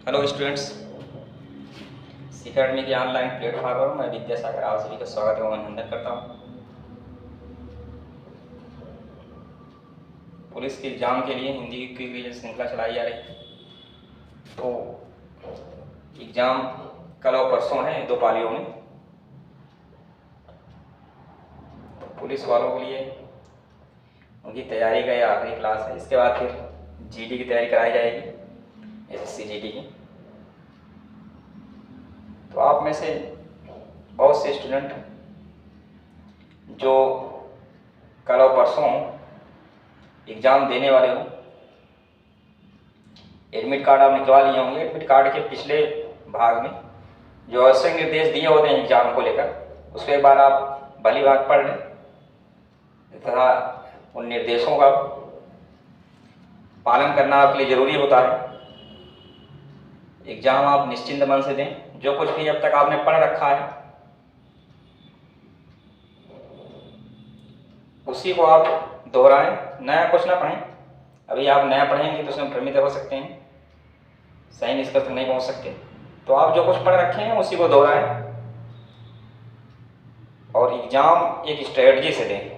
Hello students, सी academy के online platform पर मैं विद्यासागर आप सभी का स्वागत एवं अभिनंदन करता हूँ। पुलिस के एग्जाम के लिए हिंदी की जो श्रृंखला चलाई जा रही है, तो एग्ज़ाम कल और परसों है, दो पालियों में। तो पुलिस वालों के लिए उनकी तैयारी का यह आखिरी क्लास है। इसके बाद फिर जीडी की तैयारी कराई जाएगी, एसएससी जीडी की। तो आप में से बहुत से स्टूडेंट जो कल और परसों एग्ज़ाम देने वाले हो, एडमिट कार्ड आप निकलवा लिए होंगे। एडमिट कार्ड के पिछले भाग में जो आवश्यक निर्देश दिए होते हैं एग्ज़ाम को लेकर, उसको एक बार आप भली बात पढ़ लें तथा उन निर्देशों का पालन करना आपके लिए ज़रूरी होता है। एग्ज़ाम आप निश्चिंत मन से दें। जो कुछ भी अब तक आपने पढ़ रखा है उसी को आप दोहराएं, नया कुछ ना पढ़ें। अभी आप नया पढ़ेंगे तो उसमें भ्रमित हो सकते हैं, सही निष्कर्ष तक नहीं पहुंच सकते। तो आप जो कुछ पढ़ रखे हैं उसी को दोहराएं और एग्ज़ाम एक स्ट्रेटजी से दें,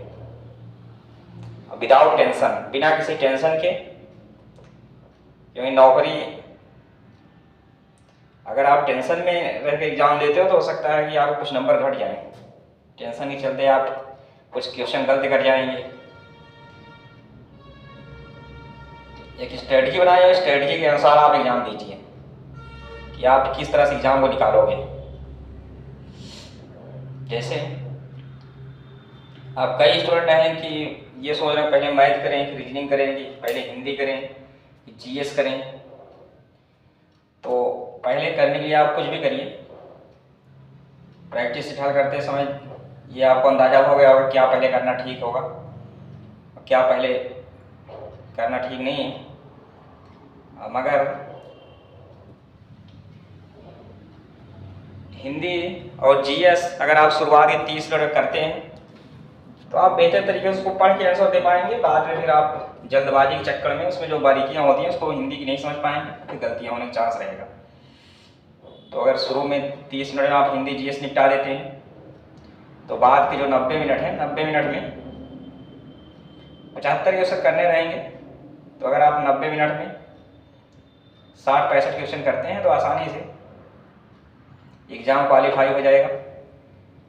विदाउट टेंशन, बिना किसी टेंशन के। क्योंकि नौकरी अगर आप टेंशन में रह के एग्ज़ाम देते हो तो हो सकता है कि आपको कुछ नंबर घट जाएं। टेंशन के चलते आप कुछ क्वेश्चन गलत कर जाएंगे। एक स्ट्रेटजी बनाए, स्ट्रेटजी के अनुसार आप एग्ज़ाम दीजिए कि आप किस तरह से एग्ज़ाम को निकालोगे। जैसे आप कई स्टूडेंट हैं कि ये सोच रहे हैं पहले मैथ करें, फिर रीजनिंग करें, पहले हिंदी करें, जीएस करें। तो पहले करने के लिए आप कुछ भी करिए, प्रैक्टिस स्टार्ट करते समय ये आपको अंदाज़ा हो गया होगा क्या पहले करना ठीक होगा और क्या पहले करना ठीक नहीं है। मगर हिंदी और जीएस अगर आप शुरुआती 30 मिनट करते हैं तो आप बेहतर तरीके से उसको पढ़ के आंसर दे पाएंगे। बाद में फिर आप जल्दबाजी के चक्कर में उसमें जो बारीकियां होती हैं उसको हिंदी की नहीं समझ पाएंगे, फिर गलतियां होने का चांस रहेगा। तो अगर शुरू में 30 मिनट में आप हिंदी जीएस निपटा देते हैं तो बाद के जो 90 मिनट हैं, 90 मिनट में 75 क्वेश्चन करने रहेंगे। तो अगर आप 90 मिनट में 60-65 क्वेश्चन करते हैं तो आसानी से एग्ज़ाम क्वालिफाई हो जाएगा।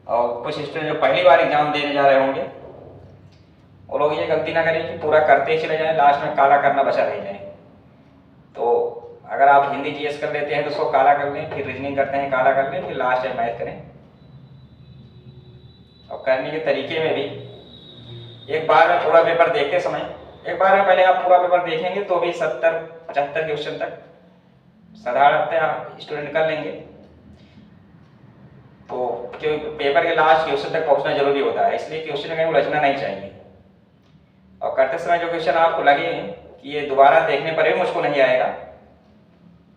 और कुछ स्टूडेंट जो पहली बार एग्ज़ाम देने जा रहे होंगे वो लोग ये गलती ना करें कि पूरा करते ही चले जाएं, लास्ट में काला करना बचा रह जाए। तो अगर आप हिंदी जीएस कर लेते हैं तो उसको काला कर लें, फिर रीजनिंग करते हैं काला कर लें, फिर लास्ट में मैथ करें। और करने के तरीके में भी एक बार में पूरा पेपर देखते समय, एक बार में पहले आप पूरा पेपर देखेंगे तो भी 70-75 क्वेश्चन तक साधारणतः स्टूडेंट कर लेंगे। तो क्योंकि पेपर के लास्ट क्वेश्चन तक पहुंचना जरूरी होता है, इसलिए क्वेश्चन में कहीं उलझना नहीं चाहिए। और करते समय जो क्वेश्चन आपको लगे कि ये दोबारा देखने पर भी मुझको नहीं आएगा,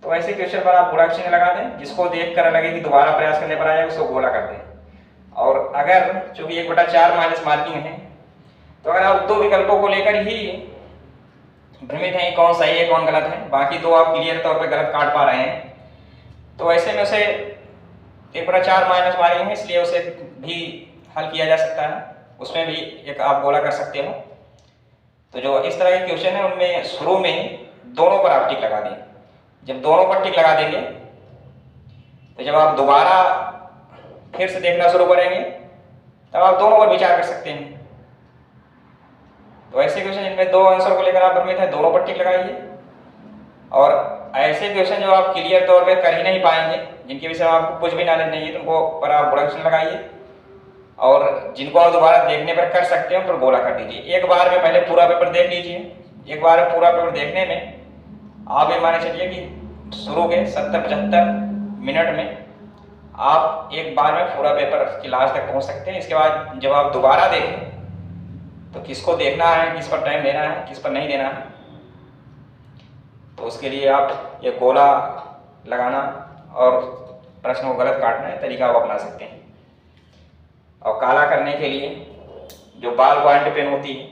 तो ऐसे क्वेश्चन पर आप बुरा चिन्ह लगा दें। जिसको देख कर लगे कि दोबारा प्रयास करने पर आएगा उसको गोला कर दें। और अगर चूंकि 1/4 माइनस मार्किंग है तो अगर आप दो विकल्पों को लेकर ही भ्रमित हैं कौन सही है कौन गलत है, बाकी दो आप क्लियर तौर पर गलत काट पा रहे हैं, तो ऐसे में उसे 1/4 माइनस मार्किंग है, इसलिए उसे भी हल किया जा सकता है। उसमें भी एक आप गोला कर सकते हो। तो जो इस तरह के क्वेश्चन है उनमें शुरू में ही दोनों पर आप टिक लगा दें। जब दोनों पर टिक लगा देंगे तो जब आप दोबारा फिर से देखना शुरू करेंगे तब आप दोनों पर विचार कर सकते हैं। तो ऐसे क्वेश्चन जिनमें दो आंसर को लेकर आप भ्रमित हैं, दोनों पर टिक लगाइए। और ऐसे क्वेश्चन जो आप क्लियर तौर पे कर ही नहीं पाएंगे, जिनके विषय में आपको कुछ भी नॉलेज नहीं है, तो उनको पर आप बुरा क्वेश्चन लगाइए। और जिनको आप दोबारा देखने पर कर सकते हैं उन पर गोला कर दीजिए। एक बार में पहले पूरा पेपर देख लीजिए। एक बार में पूरा पेपर देखने में आप ये माने चलिए कि शुरू के 70-75 मिनट में आप एक बार में पूरा पेपर की लास्ट तक पहुंच सकते हैं। इसके बाद जब आप दोबारा देखें तो किसको देखना है, किस पर टाइम देना है, किस पर नहीं देना है, तो उसके लिए आप ये गोला लगाना और प्रश्न को गलत काटना है तरीका आप अपना सकते हैं। और काला करने के लिए जो बाल पॉइंट पेन होती है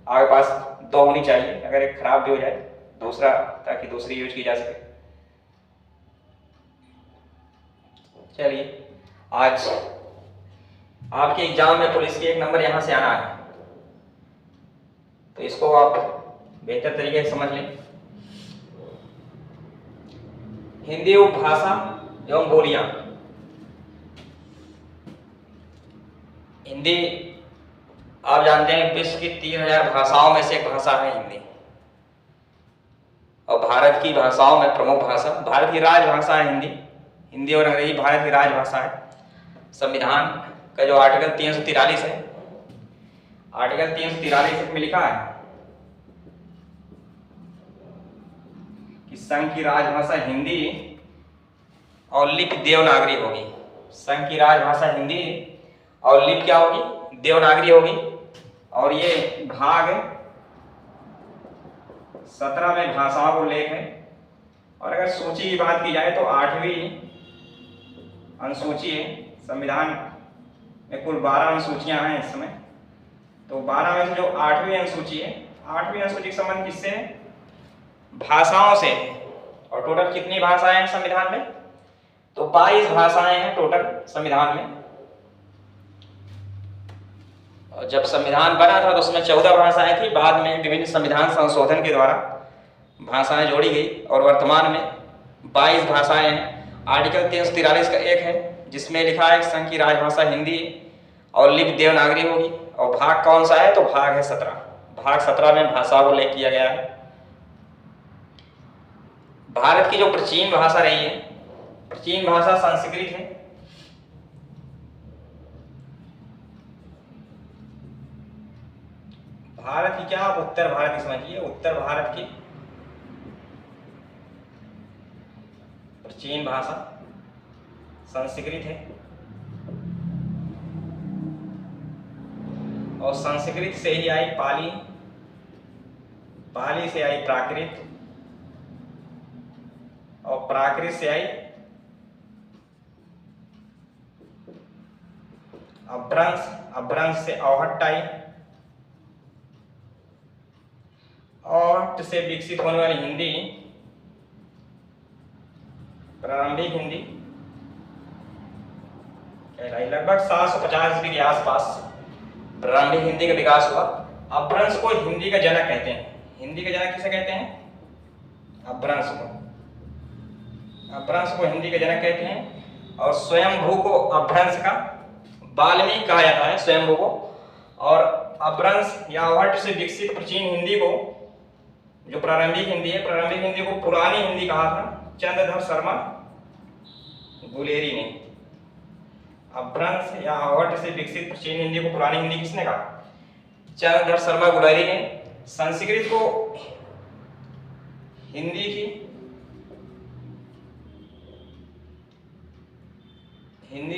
आपके पास 2 होनी चाहिए। अगर एक खराब भी हो जाए दूसरा, ताकि दूसरी यूज की जा सके। चलिए, आज आपके एग्जाम में पुलिस के 1 नंबर यहाँ से आना है, तो इसको आप बेहतर तरीके से समझ लें। हिंदी उपभाषा एवं बोलियां। हिंदी आप जानते हैं विश्व की 3000 भाषाओं में से एक भाषा है हिंदी, और भारत की भाषाओं में प्रमुख भाषा, भारत की राजभाषा है हिंदी। हिंदी और अंग्रेजी भारत की राजभाषा है। संविधान का जो आर्टिकल 343 है, आर्टिकल 343 में लिखा है कि संघ की राजभाषा हिंदी और लिपि देवनागरी होगी। संघ की राजभाषा हिंदी और लिपि क्या होगी? देवनागरी होगी। और ये भाग 17 में भाषाओं को उल्लेख है। और अगर सूची की बात की जाए तो 8वीं अनुसूची है। संविधान में कुल 12 अनुसूचियां हैं इस समय, तो 12 में से जो 8वीं अनुसूची है, 8वीं अनुसूची का संबंध किससे है? भाषाओं से। और टोटल कितनी भाषाएं हैं संविधान में? तो 22 भाषाएं हैं टोटल संविधान में। और जब संविधान बना था तो उसमें 14 भाषाएं थी, बाद में विभिन्न संविधान संशोधन के द्वारा भाषाएं जोड़ी गई और वर्तमान में 22 भाषाएं हैं। आर्टिकल 343 का एक है जिसमें लिखा है संघ की राजभाषा हिंदी और लिपि देवनागरी होगी। और भाग कौन सा है? तो भाग है 17। भाग 17 में भाषा को उल्लेख किया गया है। भारत की जो प्राचीन भाषा रही है, प्राचीन भाषा संस्कृत है। भारत की क्या? उत्तर भारत की समझिए, उत्तर भारत की प्राचीन भाषा संस्कृत है। और संस्कृत से ही आई पाली, पाली से आई प्राकृत, और प्राकृत से आई अपभ्रंश, अपभ्रंश से अवहट्ट आई, अवहट्ट से विकसित होने वाली हिंदी प्रारंभिक हिंदी कहलाई। लगभग 750 ईस्वी के आसपास प्रारंभिक हिंदी का विकास हुआ। अपभ्रंश को हिंदी का जनक कहते हैं। हिंदी का जनक किसे कहते हैं? अपभ्रंश को। अपभ्रंश को हिंदी का जनक कहते हैं। और स्वयंभू को अपभ्रंश का वाल्मीकि कहा जाता है, स्वयंभू को। और अपभ्रंश या अवहट्ट से विकसित प्राचीन हिंदी को, जो प्रारंभिक हिंदी है, प्रारंभिक हिंदी को पुरानी हिंदी कहा था चंद्रधर शर्मा गुलेरी ने। अपभ्रंश या अवहट्ट से विकसित प्राचीन हिंदी को पुरानी हिंदी किसने कहा? चंद्रधर शर्मा गुलेरी ने। संस्कृत को हिंदी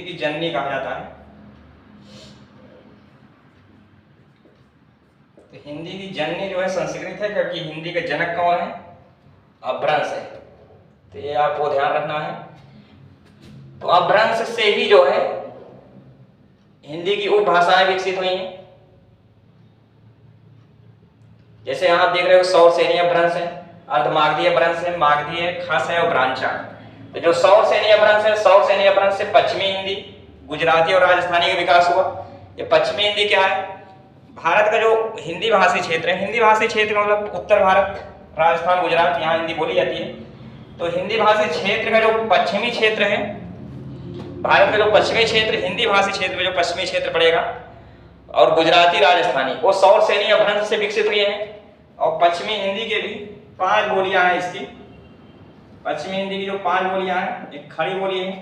की जननी कहा जाता है। तो हिंदी की जननी जो है संस्कृत है, जबकि हिंदी का जनक कौन है? अपभ्रंश है। तो ये आपको ध्यान रखना है। तो अपभ्रंश से ही जो है हिंदी की उपभाषाएं विकसित हुई हैं। जैसे यहां आप देख रहे हो सौरसेनी अपभ्रंश है, अर्धमागधी अपभ्रंश है, मागधी है, खस है और ब्रांचा। तो जो सौरसेनी अपभ्रंश है, सौरसेनी अपभ्रंश से पश्चिमी हिंदी, गुजराती और राजस्थानी का विकास हुआ। ये पश्चिमी हिंदी क्या है? भारत का जो हिंदी भाषी क्षेत्र है, हिंदी भाषी क्षेत्र मतलब उत्तर भारत, राजस्थान, गुजरात, यहाँ हिंदी बोली जाती है। तो हिंदी भाषी क्षेत्र का जो पश्चिमी क्षेत्र है, भारत का जो पश्चिमी क्षेत्र, हिंदी भाषी क्षेत्र में जो पश्चिमी क्षेत्र पड़ेगा, और गुजराती, राजस्थानी, वो सौरसेनी अपभ्रंश से विकसित हुए हैं। और पश्चिमी हिंदी के भी 5 बोलियां हैं इसकी। पश्चिमी हिंदी की जो 5 बोलियां हैं, एक खड़ी बोली है,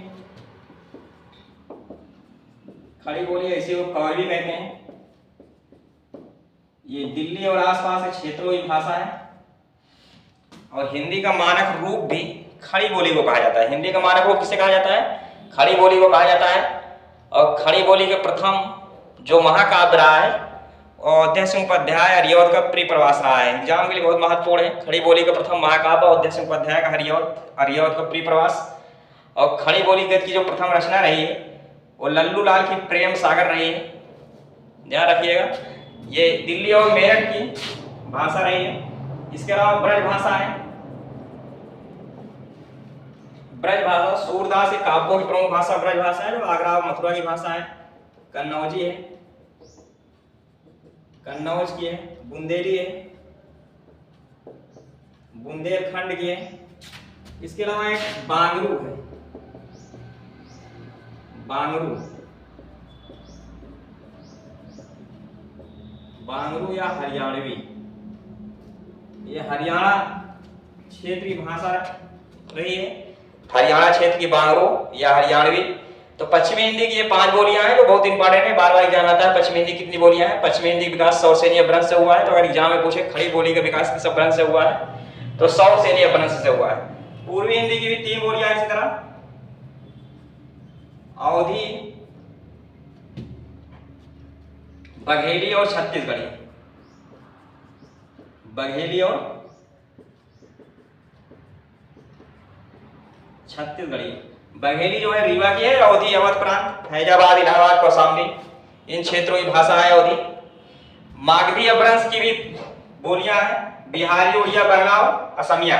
खड़ी बोली है, इसी को कौरवी कहते हैं। ये दिल्ली और आसपास के क्षेत्रों की भाषा है। और हिंदी का मानक रूप भी खड़ी बोली को कहा जाता है। हिंदी का मानक रूप किसे कहा जाता है? खड़ी बोली को कहा जाता है। और खड़ी बोली के प्रथम जो महाकाव्य रहा है, अवधेश सिंह उपाध्याय हरिऔध का प्रियप्रवास रहा है। एग्जाम के लिए बहुत महत्वपूर्ण है। खड़ी बोली का प्रथम महाकाव्य अवधेश सिंह उपाध्याय का हरिऔध का प्रियप्रवास। और खड़ी बोली गद्य की जो प्रथम रचना रही है वो लल्लू लाल की प्रेम सागर रही है, ध्यान रखिएगा। ये दिल्ली और मेरठ की भाषा रही है। इसके अलावा ब्रज भाषा है। ब्रज भाषा सूरदास के काव्यों की प्रमुख भाषा ब्रज भाषा है, जो आगरा और मथुरा की भाषा है। कन्नौजी है, कन्नौज की है। बुंदेली है, बुंदेलखंड की है। इसके अलावा एक बांगरू है, बांगरू, बांगरू या हरियाणवी, ये हरियाणा क्षेत्र की भाषा रही है। हरियाणा क्षेत्र की बांगरू या हरियाणवी। तो पश्चिमी हिंदी की ये 5 बोलियां हैं जो बहुत इंपॉर्टेंट है, बार बार एग्जाम आता है। पश्चिमी हिंदी कितनी बोलियां हैं? पश्चिमी हिंदी विकास सौरसेनी अपभ्रंश से हुआ है। तो अगर एग्जाम में पूछे खड़ी बोली का विकास किस अपभ्रंश से हुआ है, तो सौरसेनी अपभ्रंश से हुआ है। पूर्वी हिंदी की भी 3 बोलियां इसी तरह, अवधी, बघेली और छत्तीसगढ़ी। बघेली और छत्तीसगढ़ी। बघेली जो है रीवा की है, अवधी अवध प्रांत, फैजाबाद, इलाहाबाद, कौशाम्बी, इन क्षेत्रों की भाषा है अवधी। मागधी अपभ्रंश की भी बोलियां हैं, बिहारी, उड़िया, बंगला और असमिया।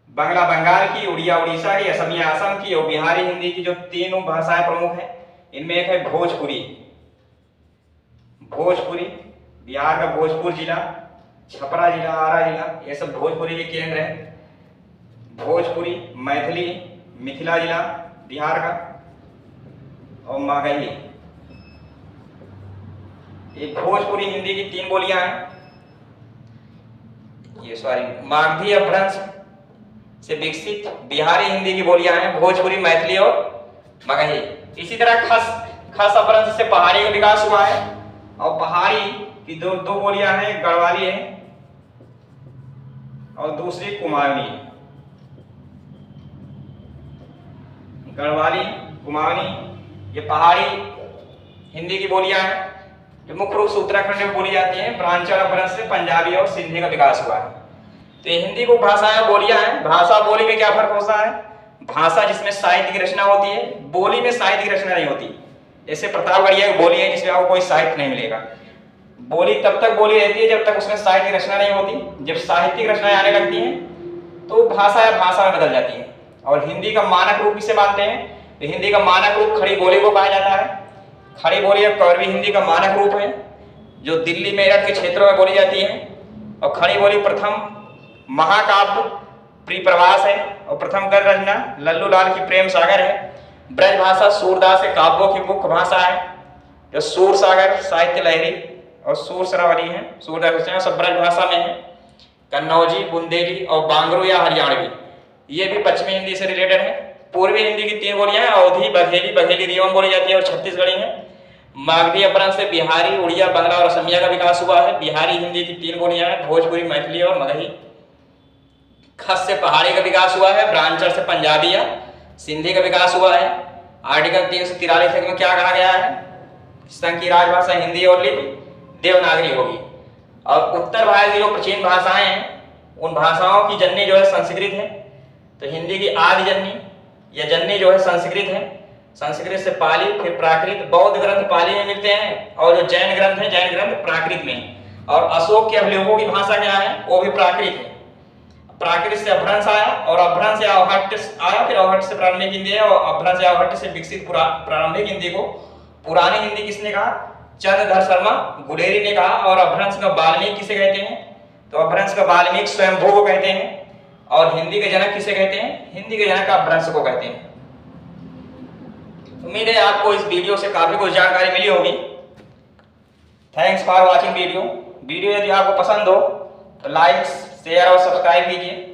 बंगला बंगाल की, उड़िया उड़ीसा की, असमिया असम की और बिहारी हिंदी की जो 3 भाषाएं प्रमुख हैं, इनमें एक है भोजपुरी। भोजपुरी बिहार का भोजपुर जिला, छपरा जिला, आरा जिला, ये सब भोजपुरी के केंद्र हैं। भोजपुरी, मैथिली, मिथिला जिला बिहार का, और मगही। ये भोजपुरी हिंदी की 3 बोलियां हैं। ये मागधी अपभ्रंश से विकसित बिहारी हिंदी की बोलियां हैं, भोजपुरी, मैथिली और मगही। इसी तरह खस अपभ्रंश से पहाड़ी का विकास हुआ है, और पहाड़ी की दो बोलियां हैं, गढ़वाली है और दूसरी कुमाऊनी। गढ़वाली, कुमाऊनी, ये पहाड़ी हिंदी की बोलियां हैं जो मुख्य रूप से उत्तराखंड में बोली जाती हैं। ब्राह्मण अपभ्रंश से पंजाबी और सिंधी का विकास हुआ है। तो ये हिंदी को भाषाएं बोलियां हैं। भाषा बोली में क्या फर्क होता है? भाषा जिसमें साहित्य की रचना होती है, बोली में साहित्य की रचना नहीं होती। जैसे प्रतापगढ़िया की बोली है जिसमें आपको कोई साहित्य नहीं मिलेगा। बोली तब तक बोली रहती है जब तक उसमें साहित्य की रचना नहीं होती। जब साहित्यिक रचनाएं आने लगती हैं तो भाषा या भाषा में बदल जाती है। और हिंदी का मानक रूप किसे मानते हैं? तो हिंदी का मानक रूप खड़ी बोली को कहा जाता है। खड़ी बोली अब कौरवी हिंदी का मानक रूप है जो दिल्ली मेरठ के क्षेत्रों में बोली जाती है। और खड़ी बोली प्रथम महाकाव्य प्रिप्रवास है और प्रथम गद्य रचना लल्लू लाल की प्रेम सागर है। ब्रज भाषा सूरदास के काव्यों की मुख्य भाषा है जो सूर सागर, साहित्य लहरी और सूर सरावली है। सूरदास रचना सब ब्रज भाषा में है। कन्नौजी, बुंदेली और बांगरू या हरियाणवी ये भी पश्चिमी हिंदी से रिलेटेड है। पूर्वी हिंदी की 3 बोलियां हैं, अवधी, बघेली रीवा में बोली जाती है और छत्तीसगढ़ी है। मागधी अपभ्रंश से बिहारी, उड़िया, बंगला और असमिया का विकास हुआ है। बिहारी हिंदी की 3 बोलियां हैं, भोजपुरी, मैथिली और मगही। खस से पहाड़ी का विकास हुआ है। ब्राह्मण से पंजाबी या सिंधी का विकास हुआ है। आर्टिकल 343 में क्या कहा गया है? संघ की राजभाषा हिंदी और लिपि देवनागरी होगी। और उत्तर भारत की जो प्राचीन भाषाएं हैं उन भाषाओं की जननी जो है संस्कृत है। तो हिंदी की आदि जननी या जननी जो है संस्कृत है। संस्कृत से पाली, फिर प्राकृत। बौद्ध ग्रंथ पाली में मिलते हैं और जो जैन ग्रंथ है, जैन ग्रंथ प्राकृत में। और अशोक के अवलेखों की भाषा क्या है? वो भी प्राकृत है। प्राकृत से अपभ्रंश आया और अपभ्रंश से अवहट्ट आया, फिर अवहट्ट से प्रारंभिक हिंदी है और अपभ्रंश या अवहट्ट से विकसित प्रारंभिक हिंदी को पुरानी हिंदी किसने कहा? चंद्रधर शर्मा गुलेरी ने कहा। और अपभ्रंश का वाल्मीकि किसे कहते हैं? तो अपभ्रंश का वाल्मीकि स्वयंभू को कहते हैं। और हिंदी के जनक किसे कहते हैं? हिंदी के जनक अपभ्रंश को कहते हैं। उम्मीद है आपको इस वीडियो से काफी कुछ जानकारी मिली होगी। Thanks for watching video. Video यदि आपको पसंद हो तो लाइक, शेयर और सब्सक्राइब कीजिए।